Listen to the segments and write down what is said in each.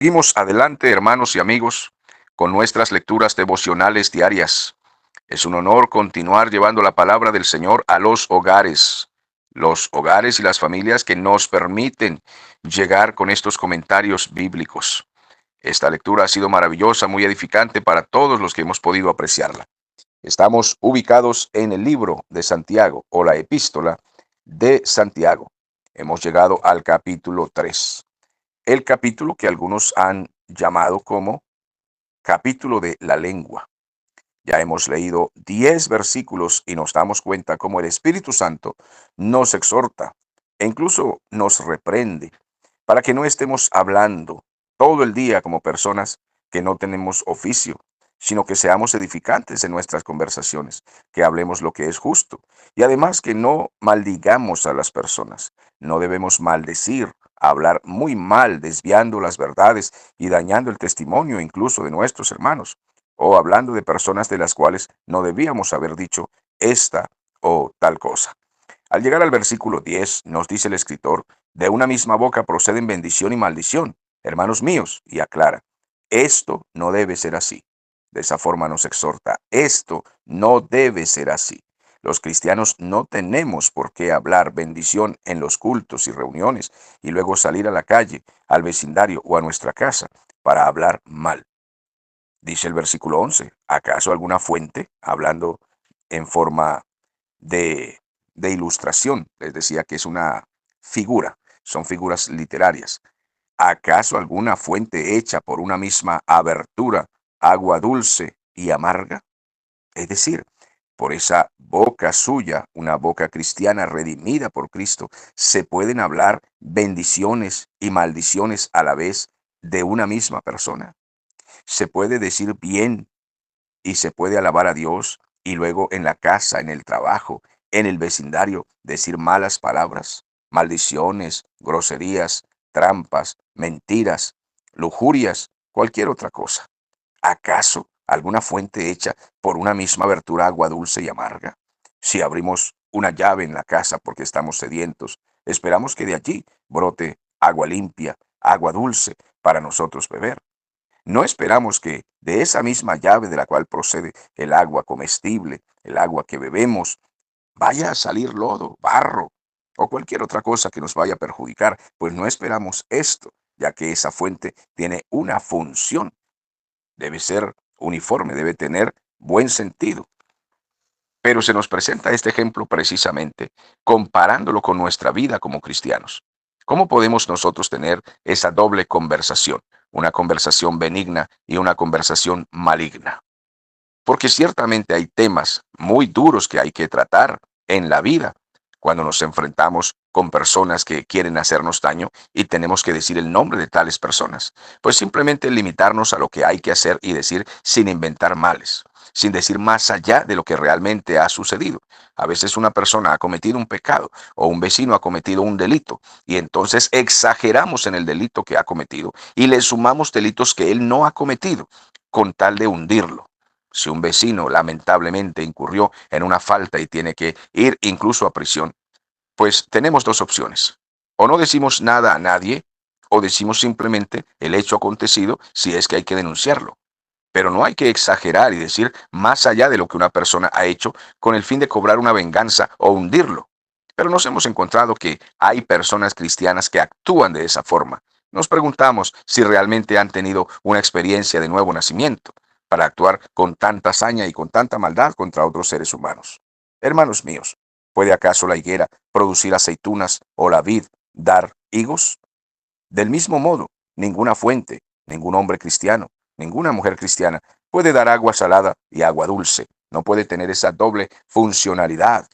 Seguimos adelante, hermanos y amigos, con nuestras lecturas devocionales diarias. Es un honor continuar llevando la palabra del Señor a los hogares y las familias que nos permiten llegar con estos comentarios bíblicos. Esta lectura ha sido maravillosa, muy edificante para todos los que hemos podido apreciarla. Estamos ubicados en el libro de Santiago o la epístola de Santiago. Hemos llegado al capítulo 3. El capítulo que algunos han llamado como capítulo de la lengua. Ya hemos leído 10 versículos y nos damos cuenta cómo el Espíritu Santo nos exhorta e incluso nos reprende para que no estemos hablando todo el día como personas que no tenemos oficio, sino que seamos edificantes en nuestras conversaciones, que hablemos lo que es justo y además que no maldigamos a las personas. No debemos maldecir, hablar muy mal, desviando las verdades y dañando el testimonio incluso de nuestros hermanos, o hablando de personas de las cuales no debíamos haber dicho esta o tal cosa. Al llegar al versículo 10, nos dice el escritor, de una misma boca proceden bendición y maldición, hermanos míos, y aclara, esto no debe ser así. De esa forma nos exhorta, esto no debe ser así. Los cristianos no tenemos por qué hablar bendición en los cultos y reuniones y luego salir a la calle, al vecindario o a nuestra casa para hablar mal. Dice el versículo 11, ¿acaso alguna fuente, hablando en forma de, de ilustración? Les decía que es una figura, son figuras literarias. ¿Acaso alguna fuente hecha por una misma abertura, agua dulce y amarga? Es decir, por esa boca suya, una boca cristiana redimida por Cristo, se pueden hablar bendiciones y maldiciones a la vez de una misma persona. Se puede decir bien y se puede alabar a Dios y luego en la casa, en el trabajo, en el vecindario, decir malas palabras, maldiciones, groserías, trampas, mentiras, lujurias, cualquier otra cosa. ¿Acaso alguna fuente hecha por una misma abertura agua dulce y amarga? Si abrimos una llave en la casa porque estamos sedientos, esperamos que de allí brote agua limpia, agua dulce para nosotros beber. No esperamos que de esa misma llave de la cual procede el agua comestible, el agua que bebemos, vaya a salir lodo, barro o cualquier otra cosa que nos vaya a perjudicar, pues no esperamos esto, ya que esa fuente tiene una función, debe ser uniforme, debe tener buen sentido. Pero se nos presenta este ejemplo precisamente comparándolo con nuestra vida como cristianos. ¿Cómo podemos nosotros tener esa doble conversación? Una conversación benigna y una conversación maligna. Porque ciertamente hay temas muy duros que hay que tratar en la vida cuando nos enfrentamos con personas que quieren hacernos daño y tenemos que decir el nombre de tales personas. Pues simplemente limitarnos a lo que hay que hacer y decir sin inventar males, sin decir más allá de lo que realmente ha sucedido. A veces una persona ha cometido un pecado o un vecino ha cometido un delito y entonces exageramos en el delito que ha cometido y le sumamos delitos que él no ha cometido con tal de hundirlo. Si un vecino lamentablemente incurrió en una falta y tiene que ir incluso a prisión, pues tenemos dos opciones. O no decimos nada a nadie, o decimos simplemente el hecho acontecido si es que hay que denunciarlo. Pero no hay que exagerar y decir más allá de lo que una persona ha hecho con el fin de cobrar una venganza o hundirlo. Pero nos hemos encontrado que hay personas cristianas que actúan de esa forma. Nos preguntamos si realmente han tenido una experiencia de nuevo nacimiento para actuar con tanta hazaña y con tanta maldad contra otros seres humanos. Hermanos míos, ¿puede acaso la higuera producir aceitunas o la vid dar higos? Del mismo modo, ninguna fuente, ningún hombre cristiano, ninguna mujer cristiana puede dar agua salada y agua dulce. No puede tener esa doble funcionalidad.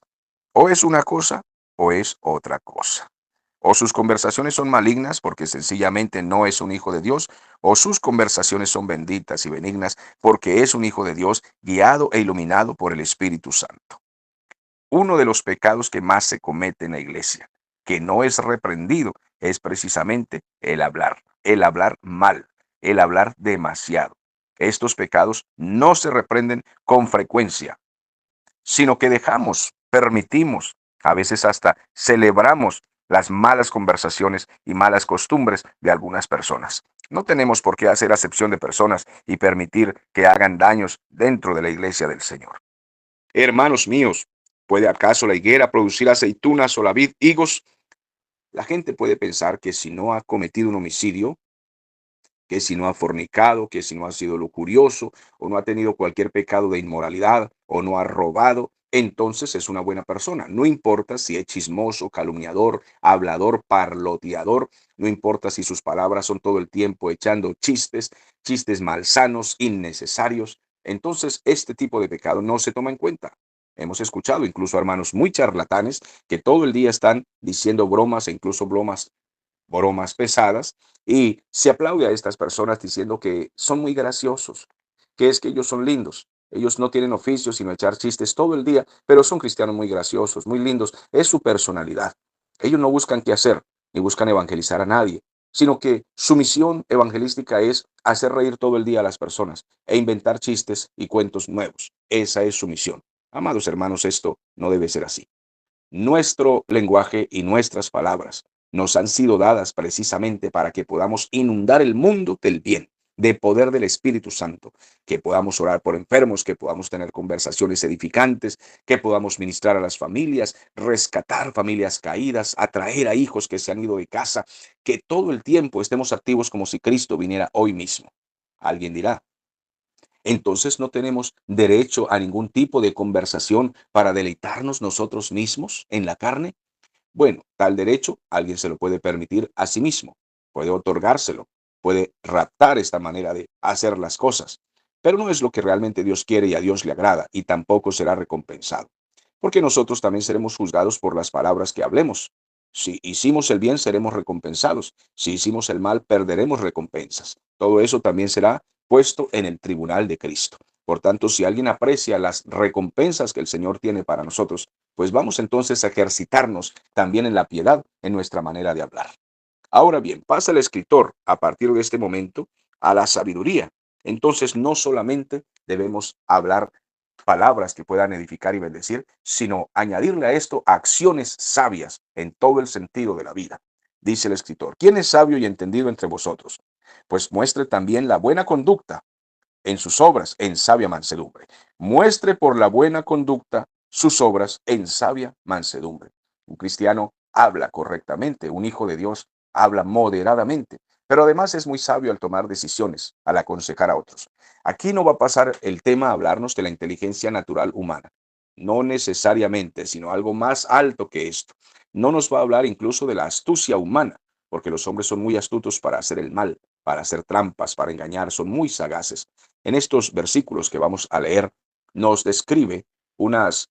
O es una cosa o es otra cosa. O sus conversaciones son malignas porque sencillamente no es un hijo de Dios, o sus conversaciones son benditas y benignas porque es un hijo de Dios guiado e iluminado por el Espíritu Santo. Uno de los pecados que más se comete en la iglesia, que no es reprendido, es precisamente el hablar mal, el hablar demasiado. Estos pecados no se reprenden con frecuencia, sino que dejamos, permitimos, a veces hasta celebramos las malas conversaciones y malas costumbres de algunas personas. No tenemos por qué hacer acepción de personas y permitir que hagan daños dentro de la iglesia del Señor. Hermanos míos, ¿puede acaso la higuera producir aceitunas o la vid higos? La gente puede pensar que si no ha cometido un homicidio, que si no ha fornicado, que si no ha sido lujurioso, o no ha tenido cualquier pecado de inmoralidad, o no ha robado, entonces es una buena persona. No importa si es chismoso, calumniador, hablador, parloteador, no importa si sus palabras son todo el tiempo echando chistes, chistes malsanos, innecesarios. Entonces este tipo de pecado no se toma en cuenta. Hemos escuchado incluso hermanos muy charlatanes que todo el día están diciendo bromas e incluso bromas pesadas, y se aplaude a estas personas diciendo que son muy graciosos, que es que ellos son lindos. Ellos no tienen oficio sino echar chistes todo el día, pero son cristianos muy graciosos, muy lindos. Es su personalidad. Ellos no buscan qué hacer, ni buscan evangelizar a nadie, sino que su misión evangelística es hacer reír todo el día a las personas e inventar chistes y cuentos nuevos. Esa es su misión. Amados hermanos, esto no debe ser así. Nuestro lenguaje y nuestras palabras nos han sido dadas precisamente para que podamos inundar el mundo del bien, de poder del Espíritu Santo, que podamos orar por enfermos, que podamos tener conversaciones edificantes, que podamos ministrar a las familias, rescatar familias caídas, atraer a hijos que se han ido de casa, que todo el tiempo estemos activos como si Cristo viniera hoy mismo. Alguien dirá, entonces no tenemos derecho a ningún tipo de conversación para deleitarnos nosotros mismos en la carne. Bueno, tal derecho alguien se lo puede permitir a sí mismo, puede otorgárselo, puede raptar esta manera de hacer las cosas, pero no es lo que realmente Dios quiere y a Dios le agrada, y tampoco será recompensado, porque nosotros también seremos juzgados por las palabras que hablemos. Si hicimos el bien, seremos recompensados. Si hicimos el mal, perderemos recompensas. Todo eso también será puesto en el tribunal de Cristo. Por tanto, si alguien aprecia las recompensas que el Señor tiene para nosotros, pues vamos entonces a ejercitarnos también en la piedad, en nuestra manera de hablar. Ahora bien, pasa el escritor a partir de este momento a la sabiduría. Entonces no solamente debemos hablar palabras que puedan edificar y bendecir, sino añadirle a esto acciones sabias en todo el sentido de la vida. Dice el escritor, ¿quién es sabio y entendido entre vosotros? Pues muestre también la buena conducta en sus obras en sabia mansedumbre. Muestre por la buena conducta sus obras en sabia mansedumbre. Un cristiano habla correctamente, un hijo de Dios habla moderadamente, pero además es muy sabio al tomar decisiones, al aconsejar a otros. Aquí no va a pasar el tema a hablarnos de la inteligencia natural humana, no necesariamente, sino algo más alto que esto. No nos va a hablar incluso de la astucia humana, porque los hombres son muy astutos para hacer el mal, para hacer trampas, para engañar, son muy sagaces. En estos versículos que vamos a leer, nos describe unas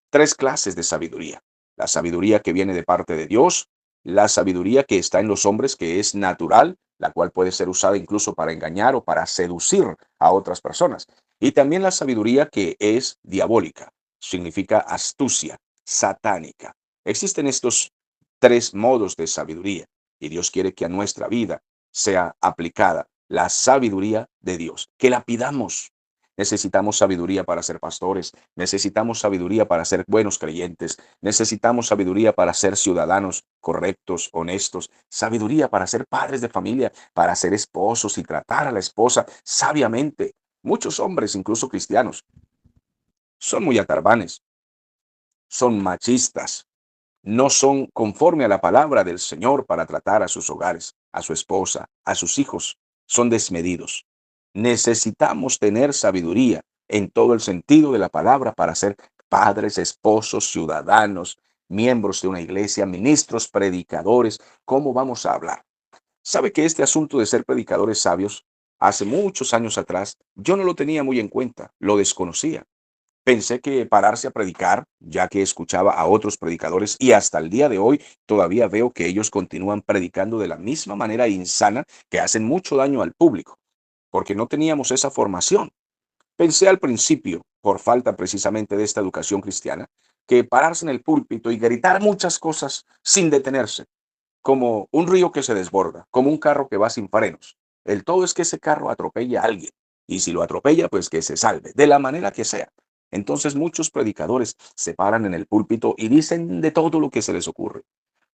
tres clases de sabiduría. La sabiduría que viene de parte de Dios, la sabiduría que está en los hombres, que es natural, la cual puede ser usada incluso para engañar o para seducir a otras personas. Y también la sabiduría que es diabólica, significa astucia, satánica. Existen estos tres modos de sabiduría y Dios quiere que a nuestra vida sea aplicada la sabiduría de Dios, que la pidamos. Necesitamos sabiduría para ser pastores, necesitamos sabiduría para ser buenos creyentes, necesitamos sabiduría para ser ciudadanos correctos, honestos, sabiduría para ser padres de familia, para ser esposos y tratar a la esposa sabiamente. Muchos hombres, incluso cristianos, son muy atarbanes, son machistas, no son conforme a la palabra del Señor para tratar a sus hogares, a su esposa, a sus hijos. Son desmedidos. Necesitamos tener sabiduría en todo el sentido de la palabra para ser padres, esposos, ciudadanos, miembros de una iglesia, ministros, predicadores. ¿Cómo vamos a hablar? ¿Sabe que este asunto de ser predicadores sabios, hace muchos años atrás, yo no lo tenía muy en cuenta, lo desconocía? Pensé que pararse a predicar, ya que escuchaba a otros predicadores y hasta el día de hoy todavía veo que ellos continúan predicando de la misma manera insana que hacen mucho daño al público, porque no teníamos esa formación. Pensé al principio, por falta precisamente de esta educación cristiana, que pararse en el púlpito y gritar muchas cosas sin detenerse, como un río que se desborda, como un carro que va sin frenos. El todo es que ese carro atropelle a alguien, y si lo atropella, pues que se salve, de la manera que sea. Entonces muchos predicadores se paran en el púlpito y dicen de todo lo que se les ocurre.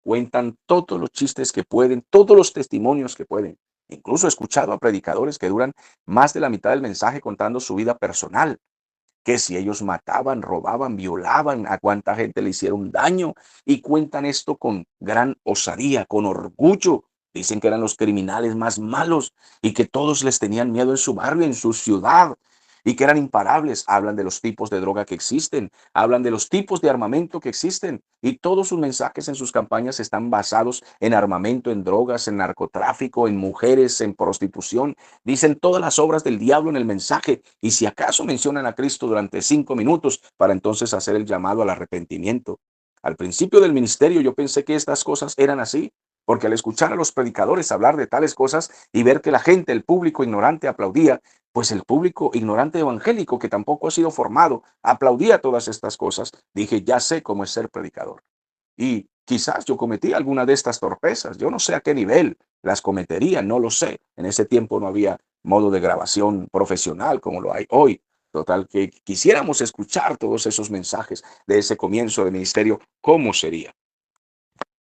Cuentan todos los chistes que pueden, todos los testimonios que pueden. Incluso he escuchado a predicadores que duran más de la mitad del mensaje contando su vida personal, que si ellos mataban, robaban, violaban, a cuánta gente le hicieron daño, y cuentan esto con gran osadía, con orgullo. Dicen que eran los criminales más malos y que todos les tenían miedo en su barrio, en su ciudad, y que eran imparables. Hablan de los tipos de droga que existen, hablan de los tipos de armamento que existen, y todos sus mensajes en sus campañas están basados en armamento, en drogas, en narcotráfico, en mujeres, en prostitución. Dicen todas las obras del diablo en el mensaje, y si acaso mencionan a Cristo durante 5 minutos para entonces hacer el llamado al arrepentimiento. Al principio del ministerio yo pensé que estas cosas eran así, porque al escuchar a los predicadores hablar de tales cosas y ver que la gente, el público ignorante aplaudía, pues el público ignorante evangélico que tampoco ha sido formado aplaudía todas estas cosas, dije, ya sé cómo es ser predicador. Y quizás yo cometí alguna de estas torpezas. Yo no sé a qué nivel las cometería, no lo sé. En ese tiempo no había modo de grabación profesional como lo hay hoy. Total, que quisiéramos escuchar todos esos mensajes de ese comienzo de ministerio, ¿cómo sería?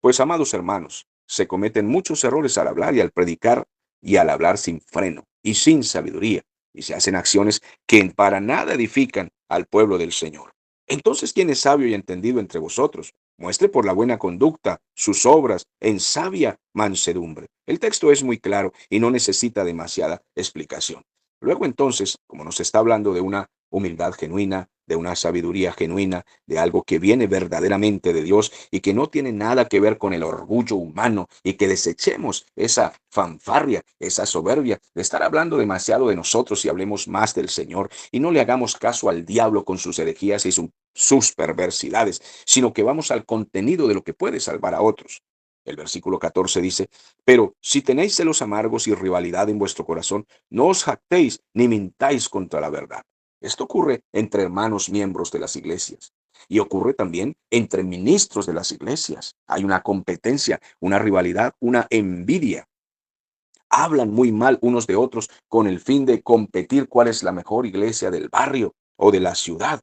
Pues, amados hermanos, se cometen muchos errores al hablar y al predicar, y al hablar sin freno y sin sabiduría, y se hacen acciones que para nada edifican al pueblo del Señor. Entonces, ¿quién es sabio y entendido entre vosotros? Muestre por la buena conducta sus obras en sabia mansedumbre. El texto es muy claro y no necesita demasiada explicación. Luego entonces, como nos está hablando de una humildad genuina, de una sabiduría genuina, de algo que viene verdaderamente de Dios y que no tiene nada que ver con el orgullo humano, y que desechemos esa fanfarria, esa soberbia de estar hablando demasiado de nosotros y hablemos más del Señor, y no le hagamos caso al diablo con sus herejías y sus perversidades, sino que vamos al contenido de lo que puede salvar a otros. El versículo 14 dice, pero si tenéis celos amargos y rivalidad en vuestro corazón, no os jactéis ni mintáis contra la verdad. Esto ocurre entre hermanos miembros de las iglesias. Y ocurre también entre ministros de las iglesias. Hay una competencia, una rivalidad, una envidia. Hablan muy mal unos de otros con el fin de competir cuál es la mejor iglesia del barrio o de la ciudad.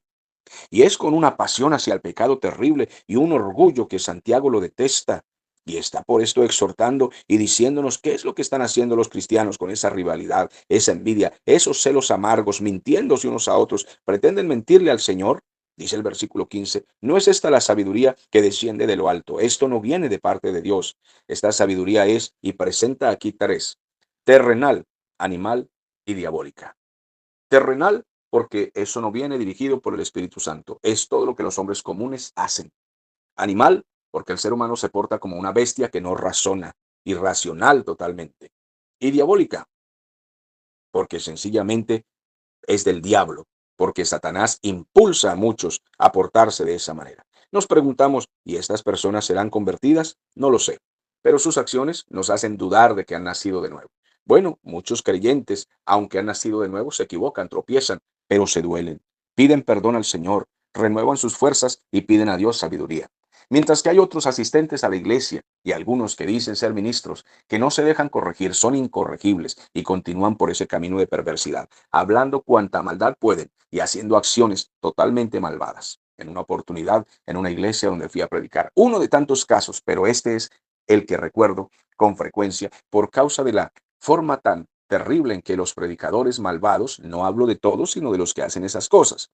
Y es con una pasión hacia el pecado terrible y un orgullo que Santiago lo detesta. Y está por esto exhortando y diciéndonos qué es lo que están haciendo los cristianos con esa rivalidad, esa envidia, esos celos amargos, mintiéndose unos a otros. ¿Pretenden mentirle al Señor? Dice el versículo 15, no es esta la sabiduría que desciende de lo alto. Esto no viene de parte de Dios. Esta sabiduría es, y presenta aquí tres: terrenal, animal y diabólica. Terrenal, porque eso no viene dirigido por el Espíritu Santo. Es todo lo que los hombres comunes hacen. Animal, porque el ser humano se porta como una bestia que no razona, irracional totalmente. Y diabólica, porque sencillamente es del diablo, porque Satanás impulsa a muchos a portarse de esa manera. Nos preguntamos, ¿y estas personas serán convertidas? No lo sé, pero sus acciones nos hacen dudar de que han nacido de nuevo. Bueno, muchos creyentes, aunque han nacido de nuevo, se equivocan, tropiezan, pero se duelen. Piden perdón al Señor, renuevan sus fuerzas y piden a Dios sabiduría. Mientras que hay otros asistentes a la iglesia y algunos que dicen ser ministros que no se dejan corregir, son incorregibles y continúan por ese camino de perversidad, hablando cuanta maldad pueden y haciendo acciones totalmente malvadas. En una oportunidad, en una iglesia donde fui a predicar, uno de tantos casos, pero este es el que recuerdo con frecuencia por causa de la forma tan terrible en que los predicadores malvados, no hablo de todos, sino de los que hacen esas cosas,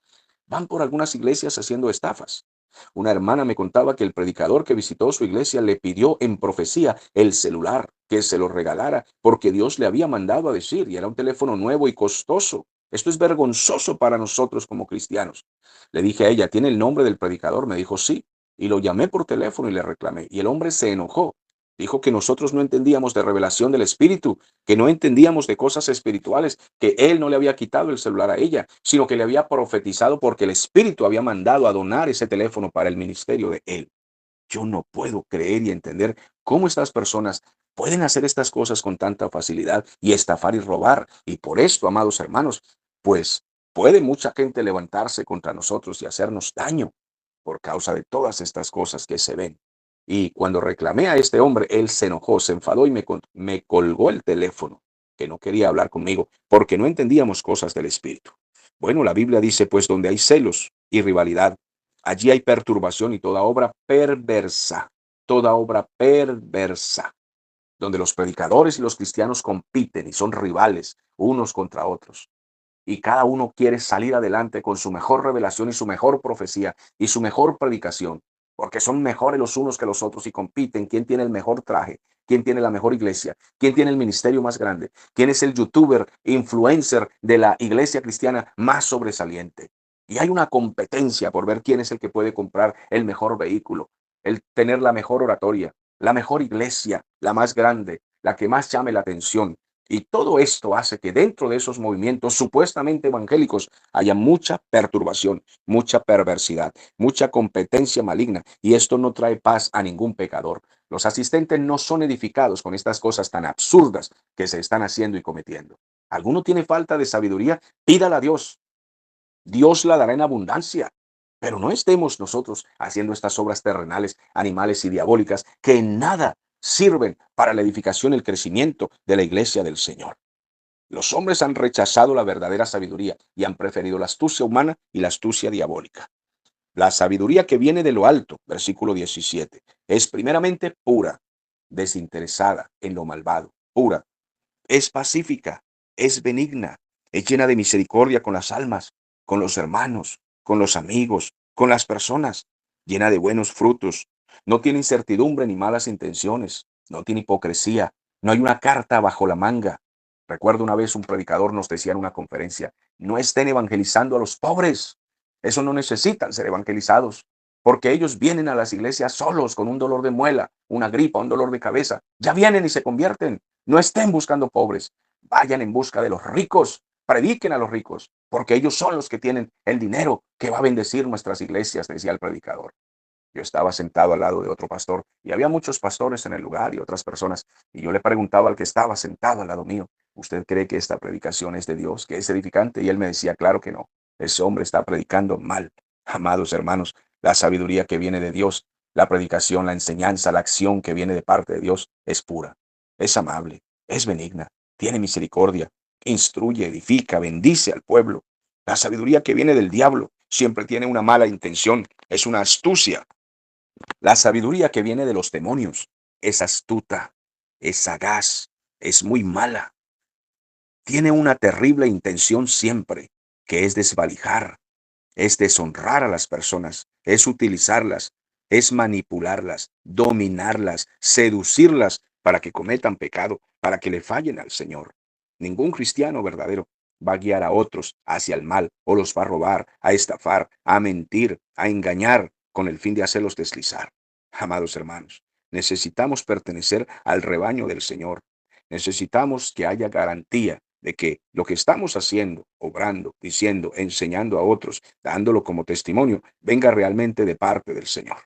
van por algunas iglesias haciendo estafas. Una hermana me contaba que el predicador que visitó su iglesia le pidió en profecía el celular, que se lo regalara, porque Dios le había mandado a decir, y era un teléfono nuevo y costoso. Esto es vergonzoso para nosotros como cristianos. Le dije a ella, ¿tiene el nombre del predicador? Me dijo, sí. Y lo llamé por teléfono y le reclamé. Y el hombre se enojó. Dijo que nosotros no entendíamos de revelación del Espíritu, que no entendíamos de cosas espirituales, que él no le había quitado el celular a ella, sino que le había profetizado porque el Espíritu había mandado a donar ese teléfono para el ministerio de él. Yo no puedo creer y entender cómo estas personas pueden hacer estas cosas con tanta facilidad y estafar y robar. Y por esto, amados hermanos, pues puede mucha gente levantarse contra nosotros y hacernos daño por causa de todas estas cosas que se ven. Y cuando reclamé a este hombre, él se enojó, se enfadó y me colgó el teléfono, que no quería hablar conmigo porque no entendíamos cosas del Espíritu. Bueno, la Biblia dice, pues donde hay celos y rivalidad, allí hay perturbación y toda obra perversa, toda obra perversa. donde los predicadores y los cristianos compiten y son rivales unos contra otros. Y cada uno quiere salir adelante con su mejor revelación y su mejor profecía y su mejor predicación, porque son mejores los unos que los otros y compiten quién tiene el mejor traje, quién tiene la mejor iglesia, quién tiene el ministerio más grande, quién es el youtuber, influencer de la iglesia cristiana más sobresaliente. Y hay una competencia por ver quién es el que puede comprar el mejor vehículo, el tener la mejor oratoria, la mejor iglesia, la más grande, la que más llame la atención. Y todo esto hace que dentro de esos movimientos supuestamente evangélicos haya mucha perturbación, mucha perversidad, mucha competencia maligna. Y esto no trae paz a ningún pecador. Los asistentes no son edificados con estas cosas tan absurdas que se están haciendo y cometiendo. ¿Alguno tiene falta de sabiduría? Pídala a Dios. Dios la dará en abundancia. Pero no estemos nosotros haciendo estas obras terrenales, animales y diabólicas que en nada sirven para la edificación y el crecimiento de la iglesia del Señor. Los hombres han rechazado la verdadera sabiduría y han preferido la astucia humana y la astucia diabólica. La sabiduría que viene de lo alto, versículo 17, es primeramente pura, desinteresada en lo malvado, pura, es pacífica, es benigna, es llena de misericordia con las almas, con los hermanos, con los amigos, con las personas, llena de buenos frutos. No tiene incertidumbre ni malas intenciones, no tiene hipocresía, no hay una carta bajo la manga. Recuerdo una vez un predicador nos decía en una conferencia, no estén evangelizando a los pobres. Eso no necesitan ser evangelizados, porque ellos vienen a las iglesias solos con un dolor de muela, una gripa, un dolor de cabeza. Ya vienen y se convierten. No estén buscando pobres, vayan en busca de los ricos, prediquen a los ricos, porque ellos son los que tienen el dinero que va a bendecir nuestras iglesias, decía el predicador. Yo estaba sentado al lado de otro pastor y había muchos pastores en el lugar y otras personas, y yo le preguntaba al que estaba sentado al lado mío, ¿usted cree que esta predicación es de Dios, que es edificante? Y él me decía, claro que no, ese hombre está predicando mal. Amados hermanos, la sabiduría que viene de Dios, la predicación, la enseñanza, la acción que viene de parte de Dios es pura, es amable, es benigna, tiene misericordia, instruye, edifica, bendice al pueblo. La sabiduría que viene del diablo siempre tiene una mala intención, es una astucia. La sabiduría que viene de los demonios es astuta, es sagaz, es muy mala. Tiene una terrible intención siempre, que es desvalijar, es deshonrar a las personas, es utilizarlas, es manipularlas, dominarlas, seducirlas para que cometan pecado, para que le fallen al Señor. Ningún cristiano verdadero va a guiar a otros hacia el mal o los va a robar, a estafar, a mentir, a engañar con el fin de hacerlos deslizar. Amados hermanos, necesitamos pertenecer al rebaño del Señor. Necesitamos que haya garantía de que lo que estamos haciendo, obrando, diciendo, enseñando a otros, dándolo como testimonio, venga realmente de parte del Señor.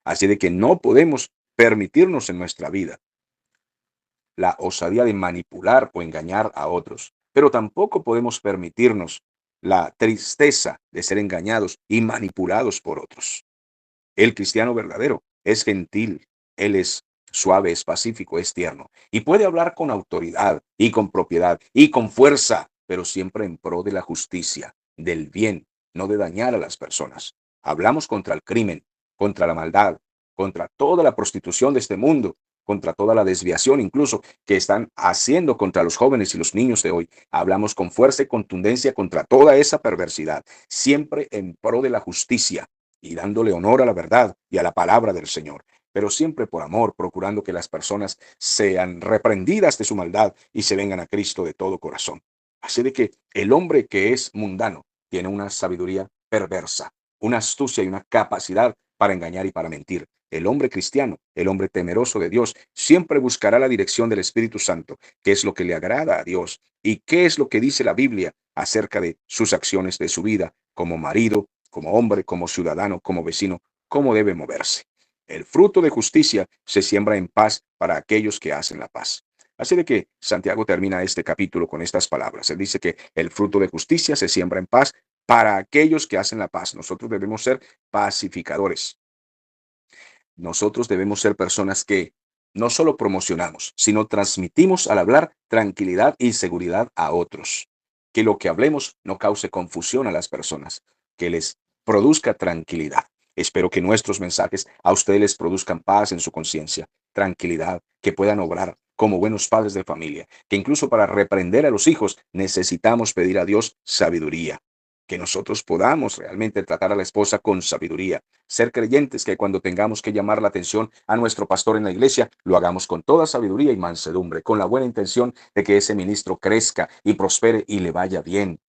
Así de que no podemos permitirnos en nuestra vida la osadía de manipular o engañar a otros, pero tampoco podemos permitirnos la tristeza de ser engañados y manipulados por otros. El cristiano verdadero es gentil, él es suave, es pacífico, es tierno y puede hablar con autoridad y con propiedad y con fuerza, pero siempre en pro de la justicia, del bien, no de dañar a las personas. Hablamos contra el crimen, contra la maldad, contra toda la prostitución de este mundo, contra toda la desviación incluso que están haciendo contra los jóvenes y los niños de hoy. Hablamos con fuerza y contundencia contra toda esa perversidad, siempre en pro de la justicia y dándole honor a la verdad y a la palabra del Señor, pero siempre por amor, procurando que las personas sean reprendidas de su maldad y se vengan a Cristo de todo corazón. Así de que el hombre que es mundano tiene una sabiduría perversa, una astucia y una capacidad para engañar y para mentir. El hombre cristiano, el hombre temeroso de Dios, siempre buscará la dirección del Espíritu Santo, qué es lo que le agrada a Dios y qué es lo que dice la Biblia acerca de sus acciones de su vida como marido, como hombre, como ciudadano, como vecino, cómo debe moverse. El fruto de justicia se siembra en paz para aquellos que hacen la paz. Así de que Santiago termina este capítulo con estas palabras. Él dice que el fruto de justicia se siembra en paz para aquellos que hacen la paz. Nosotros debemos ser pacificadores. Nosotros debemos ser personas que no solo promocionamos, sino transmitimos al hablar tranquilidad y seguridad a otros. Que lo que hablemos no cause confusión a las personas, que les produzca tranquilidad. Espero que nuestros mensajes a ustedes les produzcan paz en su conciencia, tranquilidad, que puedan obrar como buenos padres de familia, que incluso para reprender a los hijos necesitamos pedir a Dios sabiduría, que nosotros podamos realmente tratar a la esposa con sabiduría, ser creyentes que cuando tengamos que llamar la atención a nuestro pastor en la iglesia, lo hagamos con toda sabiduría y mansedumbre, con la buena intención de que ese ministro crezca y prospere y le vaya bien,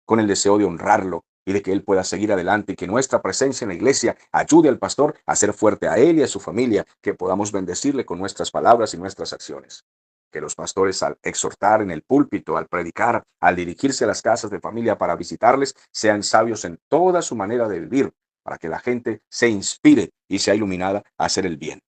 con el deseo de honrarlo y de que él pueda seguir adelante y que nuestra presencia en la iglesia ayude al pastor a ser fuerte a él y a su familia, que podamos bendecirle con nuestras palabras y nuestras acciones. Que los pastores al exhortar en el púlpito, al predicar, al dirigirse a las casas de familia para visitarles, sean sabios en toda su manera de vivir, para que la gente se inspire y sea iluminada a hacer el bien.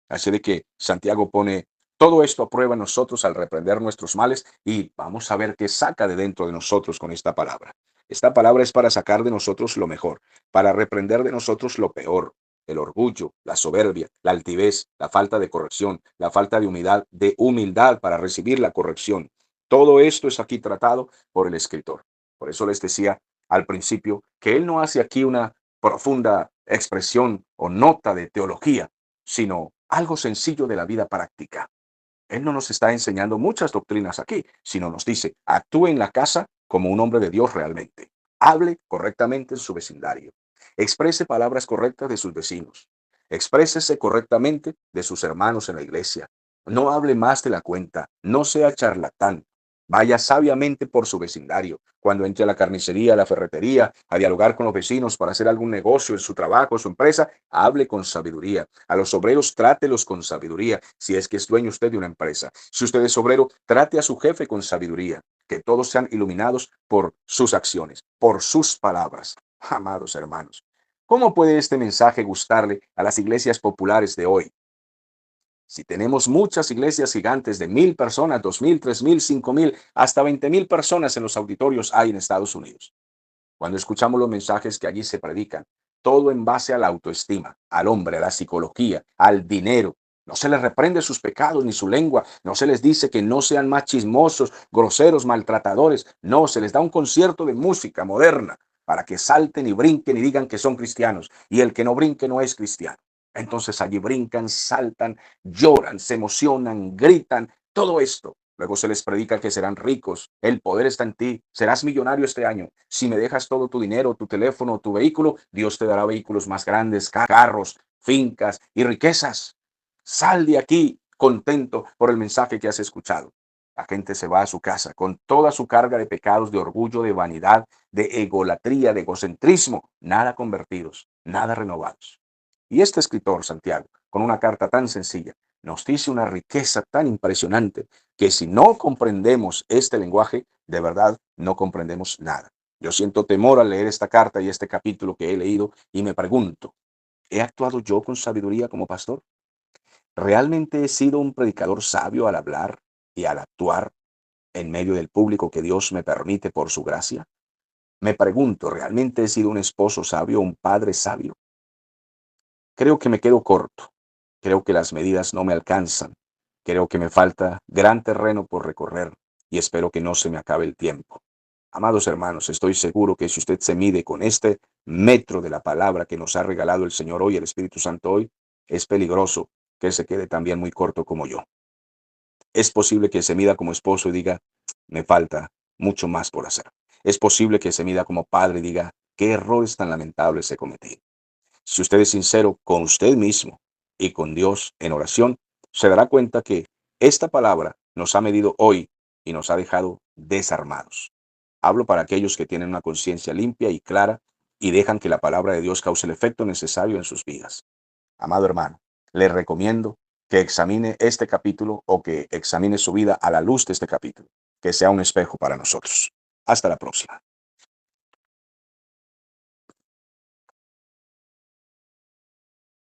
Así de que Santiago pone todo esto a prueba en nosotros al reprender nuestros males y vamos a ver qué saca de dentro de nosotros con esta palabra. Esta palabra es para sacar de nosotros lo mejor, para reprender de nosotros lo peor, el orgullo, la soberbia, la altivez, la falta de corrección, la falta de humildad para recibir la corrección. Todo esto es aquí tratado por el escritor. Por eso les decía al principio que él no hace aquí una profunda expresión o nota de teología, sino algo sencillo de la vida práctica. Él no nos está enseñando muchas doctrinas aquí, sino nos dice, actúe en la casa como un hombre de Dios realmente. Hable correctamente en su vecindario. Exprese palabras correctas de sus vecinos. Exprésese correctamente de sus hermanos en la iglesia. No hable más de la cuenta. No sea charlatán. Vaya sabiamente por su vecindario. Cuando entre a la carnicería, a la ferretería, a dialogar con los vecinos para hacer algún negocio en su trabajo, su empresa, hable con sabiduría. A los obreros, trátelos con sabiduría, si es que es dueño usted de una empresa. Si usted es obrero, trate a su jefe con sabiduría. Que todos sean iluminados por sus acciones, por sus palabras. Amados hermanos, ¿cómo puede este mensaje gustarle a las iglesias populares de hoy? Si tenemos muchas iglesias gigantes de 1,000 personas, 2,000, 3,000, 5,000, hasta 20,000 personas en los auditorios hay en Estados Unidos. Cuando escuchamos los mensajes que allí se predican, todo en base a la autoestima, al hombre, a la psicología, al dinero. No se les reprende sus pecados ni su lengua, no se les dice que no sean más chismosos, groseros, maltratadores. No, se les da un concierto de música moderna para que salten y brinquen y digan que son cristianos. Y el que no brinque no es cristiano. Entonces allí brincan, saltan, lloran, se emocionan, gritan, todo esto. Luego se les predica que serán ricos, el poder está en ti, serás millonario este año. Si me dejas todo tu dinero, tu teléfono, tu vehículo, Dios te dará vehículos más grandes, carros, fincas y riquezas. Sal de aquí contento por el mensaje que has escuchado. La gente se va a su casa con toda su carga de pecados, de orgullo, de vanidad, de egolatría, de egocentrismo, nada convertidos, nada renovados. Y este escritor, Santiago, con una carta tan sencilla, nos dice una riqueza tan impresionante que si no comprendemos este lenguaje, de verdad no comprendemos nada. Yo siento temor al leer esta carta y este capítulo que he leído y me pregunto, ¿he actuado yo con sabiduría como pastor? ¿Realmente he sido un predicador sabio al hablar y al actuar en medio del público que Dios me permite por su gracia? Me pregunto, ¿realmente he sido un esposo sabio, un padre sabio? Creo que me quedo corto. Creo que las medidas no me alcanzan. Creo que me falta gran terreno por recorrer y espero que no se me acabe el tiempo. Amados hermanos, estoy seguro que si usted se mide con este metro de la palabra que nos ha regalado el Señor hoy, el Espíritu Santo hoy, es peligroso que se quede también muy corto como yo. Es posible que se mida como esposo y diga, me falta mucho más por hacer. Es posible que se mida como padre y diga, qué errores tan lamentables he cometido. Si usted es sincero con usted mismo y con Dios en oración, se dará cuenta que esta palabra nos ha medido hoy y nos ha dejado desarmados. Hablo para aquellos que tienen una conciencia limpia y clara y dejan que la palabra de Dios cause el efecto necesario en sus vidas. Amado hermano, le recomiendo que examine este capítulo o que examine su vida a la luz de este capítulo, que sea un espejo para nosotros. Hasta la próxima.